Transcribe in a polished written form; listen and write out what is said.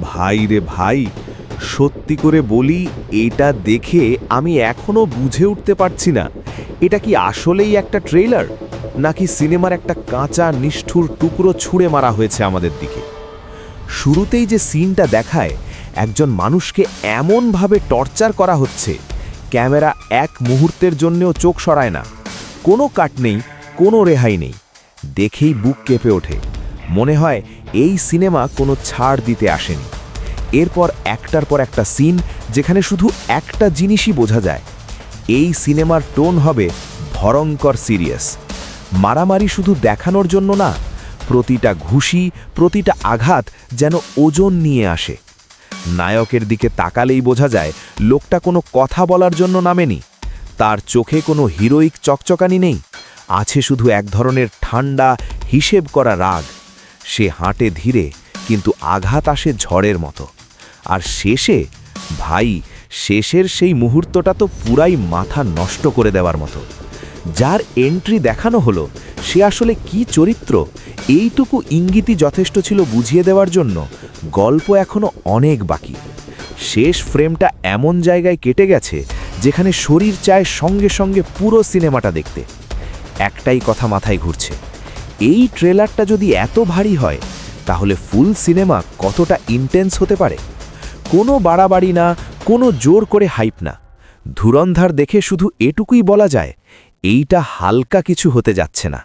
ভাই রে ভাই, সত্যি করে বলি, এটা দেখে আমি এখনো বুঝে উঠতে পারছি না এটা কি আসলেই একটা ট্রেলার নাকি সিনেমার একটা কাঁচা নিষ্ঠুর টুকরো ছুঁড়ে মারা হয়েছে আমাদের দিকে। শুরুতেই যে সিনটা দেখায়, একজন মানুষকে এমনভাবে টর্চার করা হচ্ছে, ক্যামেরা এক মুহূর্তের জন্যও চোখ সরায় না, কোনো কাট নেই, কোনো রেহাই নেই। দেখেই বুক কেঁপে ওঠে, মনে হয় এই সিনেমা কোনো ছাড় দিতে আসেনি। এরপর একটার পর একটা সিন যেখানে শুধু একটা জিনিসই বোঝা যায়, এই সিনেমার টোন হবে ভয়ঙ্কর সিরিয়াস। মারামারি শুধু দেখানোর জন্য না, প্রতিটা ঘুষি, প্রতিটা আঘাত যেন ওজন নিয়ে আসে। নায়কের দিকে তাকালেই বোঝা যায় লোকটা কোনো কথা বলার জন্য নামেনি, তার চোখে কোনো হিরোইক চকচকানি নেই, আছে শুধু এক ধরনের ঠান্ডা হিসেব করা রাগ। সে হাঁটে ধীরে, কিন্তু আঘাত আসে ঝড়ের মতো। আর শেষে, ভাই, শেষের সেই মুহূর্তটা তো পুরাই মাথা নষ্ট করে দেওয়ার মতো। যার এন্ট্রি দেখানো হলো, সে আসলে কি চরিত্র, এইটুকু ইঙ্গিতই যথেষ্ট ছিল বুঝিয়ে দেওয়ার জন্য গল্প এখনো অনেক বাকি। শেষ ফ্রেমটা এমন জায়গায় কেটে গেছে যেখানে শরীর চায় সঙ্গে সঙ্গে পুরো সিনেমাটা দেখতে। একটাই কথা মাথায় ঘুরছে, এই ট্রেলারটা যদি এত ভারী হয়, তাহলে ফুল সিনেমা কতটা ইন্টেন্স হতে পারে। কোনো বাড়াবাড়ি না, কোনো জোর করে হাইপ না, ধুরন্ধর দেখে শুধু এটুকুই বলা যায়, এইটা হালকা কিছু হতে যাচ্ছে না।